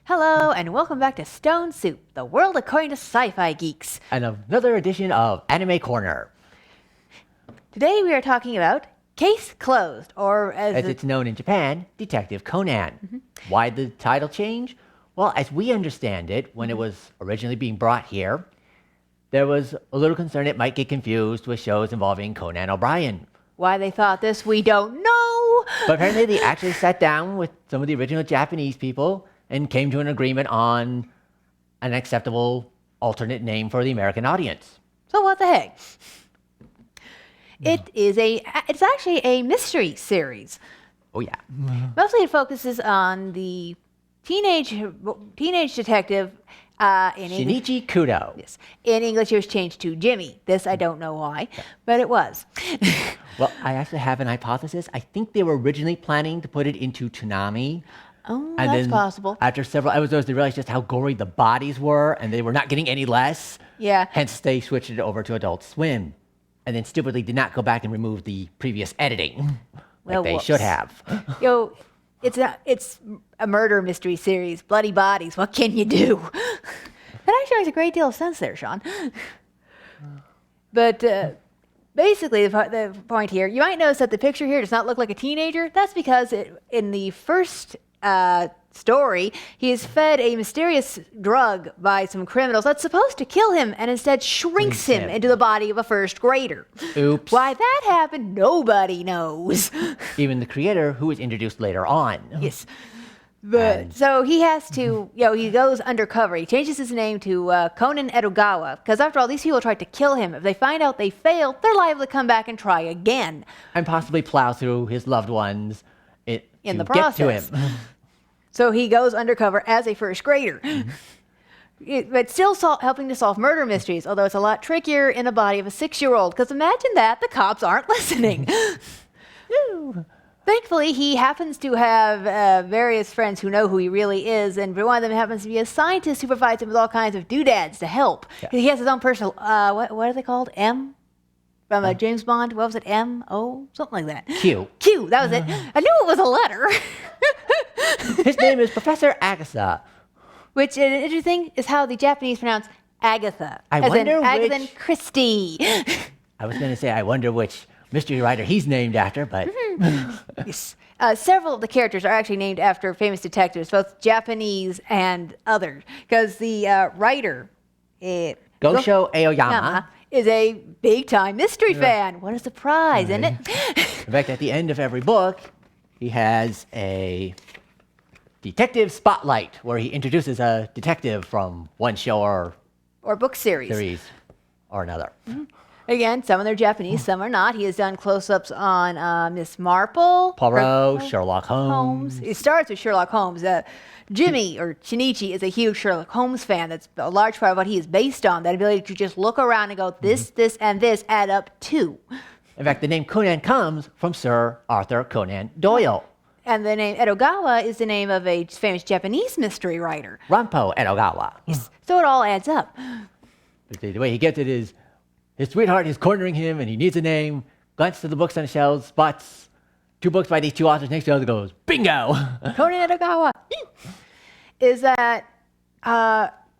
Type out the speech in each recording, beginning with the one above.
Hello, and welcome back to Stone Soup, the world according to sci-fi geeks. And another edition of Anime Corner. Today we are talking about Case Closed, or As it's known in Japan, Detective Conan. Why the title change? Well, as we understand it, when it was originally being brought here, there was a little concern it might get confused with shows involving Conan O'Brien. Why they thought this, we don't know. But apparently they actually sat down with some of the original Japanese people and came to an agreement on an acceptable alternate name for the American audience. So what the heck? It's actually a mystery series. Oh yeah. Mostly it focuses on the teenage detective in English. Shinichi Kudo. Yes. In English it was changed to Jimmy. This I don't know why, but it was. Well, I actually have an hypothesis. I think they were originally planning to put it into Toonami. Oh, And that's then possible. After several episodes, they realized just how gory the bodies were, and they were not getting any less. Yeah. Hence, they switched it over to Adult Swim, and then stupidly did not go back and remove the previous editing, Well, like they whoops. should have. It's a murder mystery series, bloody bodies. What can you do? That actually makes a great deal of sense there, Sean. But basically, the point here, you might notice that the picture here does not look like a teenager. That's because in the first story, he is fed a mysterious drug by some criminals that's supposed to kill him and instead shrinks him into the body of a first grader. Oops. Why that happened, nobody knows. Even the creator, who was introduced later on. Yes. But so he has to, he goes undercover. He changes his name to Conan Edogawa, because after all, these people tried to kill him. If they find out they failed, they're liable to come back and try again. And possibly plow through his loved ones In the to get to process. him. So he goes undercover as a first grader. But still helping to solve murder mysteries, although it's a lot trickier in the body of a 6-year-old, because imagine that, the cops aren't listening. Thankfully, he happens to have various friends who know who he really is, and one of them happens to be a scientist who provides him with all kinds of doodads to help. Yeah. He has his own personal, what are they called? M? From James Bond? What was it? M? O? Something like that. Q. Q, that was it. I knew it was a letter. His name is Professor Agatha. Which, interesting, is how the Japanese pronounce Agatha. I as wonder in Agatha which- Christie. I was going to say, I wonder which mystery writer he's named after, but Yes. Several of the characters are actually named after famous detectives, both Japanese and others. Because the writer, Gosho Aoyama. is a big-time mystery fan. What a surprise, isn't it? In fact, at the end of every book, he has a detective spotlight where he introduces a detective from one show or Or book series. or another. Again, some of them are Japanese, some are not. He has done close-ups on Miss Marple. Poirot, Sherlock Holmes. It starts with Sherlock Holmes. Jimmy, or Shinichi, is a huge Sherlock Holmes fan. That's a large part of what he is based on, that ability to just look around and go, this, this, and this add up to. In fact, the name Conan comes from Sir Arthur Conan Doyle. And the name Edogawa is the name of a famous Japanese mystery writer. Ranpo Edogawa. So it all adds up. The way he gets it is his sweetheart is cornering him and he needs a name, glances to the books on the shelves, spots 2 books by these 2 authors next to each other, goes, bingo! Conan Edogawa is that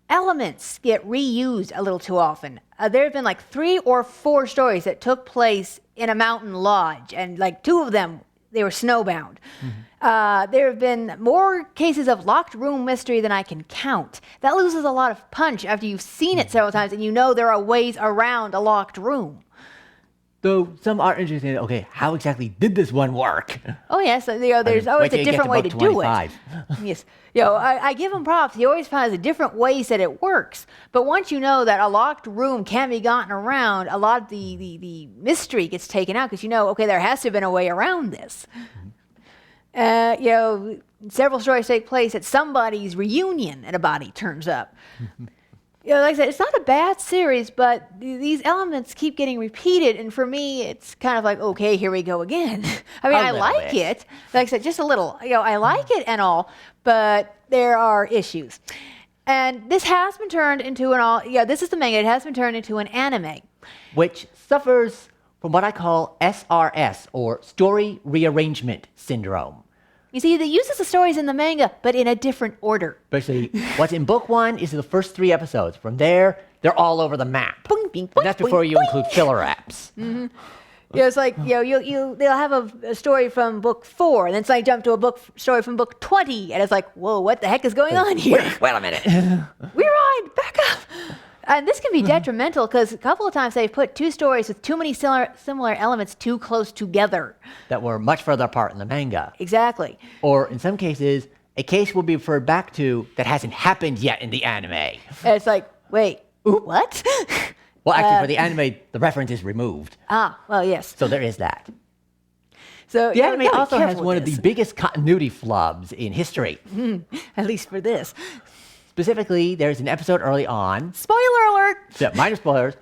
elements get reused a little too often. There have been like 3 or 4 stories that took place in a mountain lodge, and like 2 of them, they were snowbound. There have been more cases of locked room mystery than I can count. That loses a lot of punch after you've seen it several times and you know there are ways around a locked room. Though some are interested in, okay, how exactly did this one work? Oh yes, there's always a different way to do it. Yes, I give him props. He always finds a different ways that it works. But once you know that a locked room can be gotten around, a lot of the mystery gets taken out because okay, there has to have been a way around this. Several stories take place at somebody's reunion and a body turns up. Like I said, it's not a bad series, but these elements keep getting repeated, and for me, it's kind of like, okay, here we go again. I mean, I like it. Like I said, just a little. I like it and all, but there are issues. And this has been turned into this is the manga. It has been turned into an anime. Which suffers from what I call SRS, or Story Rearrangement Syndrome. You see, they uses the stories in the manga, but in a different order. Basically, what's in book 1 is the first 3 episodes. From there, they're all over the map. Boing, bing, And that's boing, before boing, you boing. include filler apps. Yeah, it's like, they'll have a story from book 4, and then suddenly jump to a story from book 20, and it's like, whoa, what the heck is going on here? Wait a minute. Rewind, back up. And this can be detrimental because a couple of times they've put 2 stories with too many similar elements too close together. That were much further apart in the manga. Exactly. Or in some cases, a case will be referred back to that hasn't happened yet in the anime. And it's like, wait, what? Well, actually, for the anime, the reference is removed. Well, yes. So there is that. So The anime also has one of the biggest continuity flubs in history. at least for this. Specifically, there's an episode early on, Spoiler alert! so minor spoilers,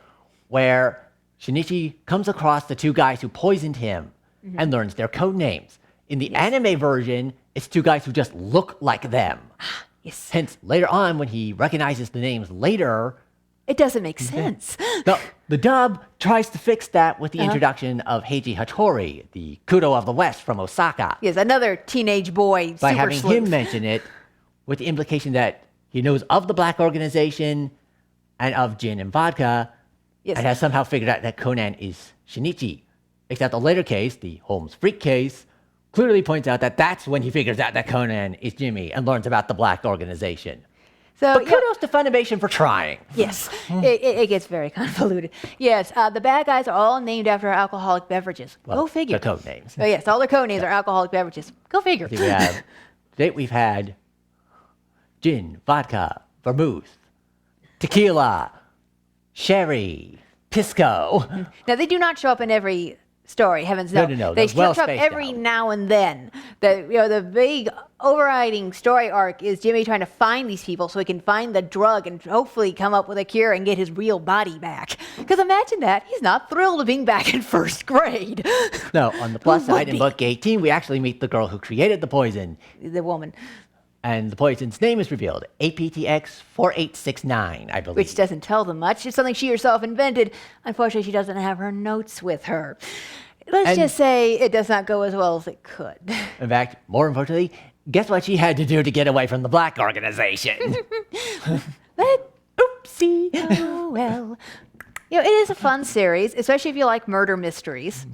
where Shinichi comes across the 2 guys who poisoned him and learns their code names. In the anime version, it's 2 guys who just look like them. Yes. Hence, later on, when he recognizes the names later, It doesn't make sense. the dub tries to fix that with the introduction of Heiji Hattori, the Kudo of the West from Osaka, Yes, another teenage boy. by super having sleuth. him mention it with the implication that he knows of the black organization and of gin and vodka, Yes. and has somehow figured out that Conan is Shinichi. Except the later case, the Holmes Freak case, clearly points out that that's when he figures out that Conan is Jimmy and learns about the black organization. So, But kudos to Funimation for trying. yes, it gets very convoluted. Yes, the bad guys are all named after alcoholic beverages. Go figure. The code names. Oh, yes, all their code names are alcoholic beverages. Go figure. We have, to date we've had gin, vodka, vermouth, tequila, sherry, pisco. Now, they do not show up in every story, heavens no. No. They They're well show up spaced every out. now and then. The big overriding story arc is Jimmy trying to find these people so he can find the drug and hopefully come up with a cure and get his real body back. Because imagine that, he's not thrilled of being back in first grade. No, on the plus Who would side, in be? book 18, we actually meet the girl who created the poison. The woman, And the poison's name is revealed, APTX 4869, I believe. which doesn't tell them much. It's something she herself invented. Unfortunately, she doesn't have her notes with her. Let's And- just say it does not go as well as it could. In fact, more unfortunately, guess what she had to do to get away from the black organization? Oopsie. Oh, well. It is a fun series, especially if you like murder mysteries.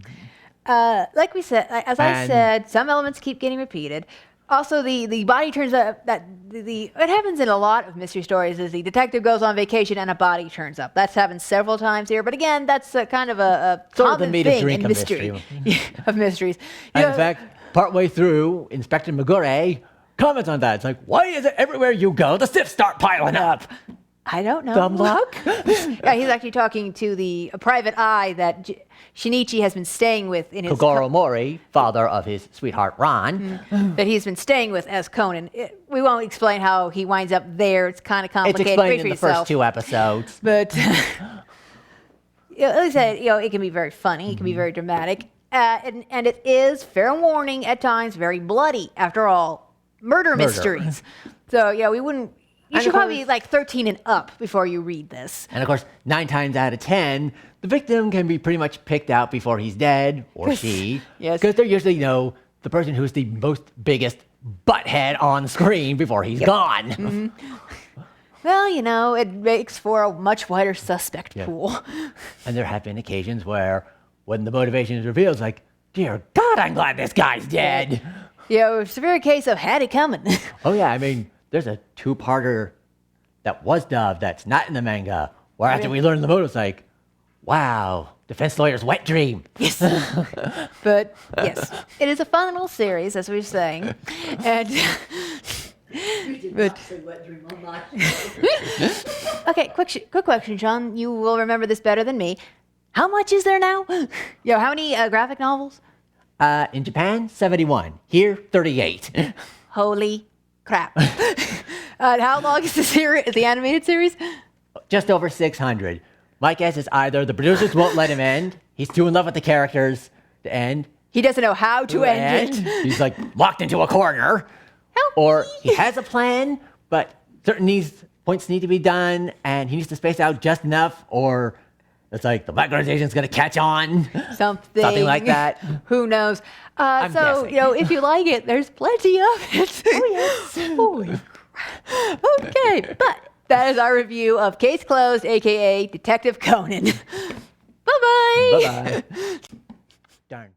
Like we said, as I And- said, some elements keep getting repeated. Also, the body turns up. It happens in a lot of mystery stories. Is the detective goes on vacation and a body turns up. That's happened several times here. But again, that's kind of a Sort of the common meat of thing drink in of mystery. mystery. Of mysteries. And in fact, partway through, Inspector Megure comments on that. It's like, why is it everywhere you go, the stiffs start piling up? I don't know. Dumb luck? Yeah, he's actually talking to the private eye that Shinichi has been staying with in his Kogoro Mori, father of his sweetheart Ron. that he's been staying with as Conan. We won't explain how he winds up there. It's kind of It's complicated. explained Read in for the yourself. first 2 episodes. But like I said, it can be very funny. It can be very dramatic, and it is, fair warning, at times very bloody. After all, murder mysteries. So we wouldn't. You And should of probably be course- like 13 and up before you read this. And of course, 9 times out of 10, the victim can be pretty much picked out before he's dead, or she. Yes. Because they're usually, the person who's the most biggest butthead on screen before he's gone. Well, it makes for a much wider suspect Yeah. pool. And there have been occasions where, when the motivation is revealed, it's like, dear God, I'm glad this guy's dead. A severe case of had it coming. Oh, yeah, I mean, there's a 2-parter that was dubbed that's not in the manga, where after we learn the motive, it's like, wow, defense lawyer's wet dream. Yes. But yes, it is a fun little series, as we were saying. And but, okay, quick question, John. You will remember this better than me. How much is there now? How many graphic novels? In Japan, 71. Here, 38. Holy crap. How long is the series? The animated series? Just over 600. My guess is either the producers won't let him end, he's too in love with the characters to end, He doesn't know how to end it. he's like locked into a corner, Help or me. he has a plan, but certain points need to be done, and he needs to space out just enough, or It's like the black organization's going to catch on. Something like that. Who knows? I'm So, guessing. you know, if you like it, there's plenty of it. Oh, yes. Holy crap. Okay, but that is our review of Case Closed, aka Detective Conan. Bye-bye. Bye-bye. Darn.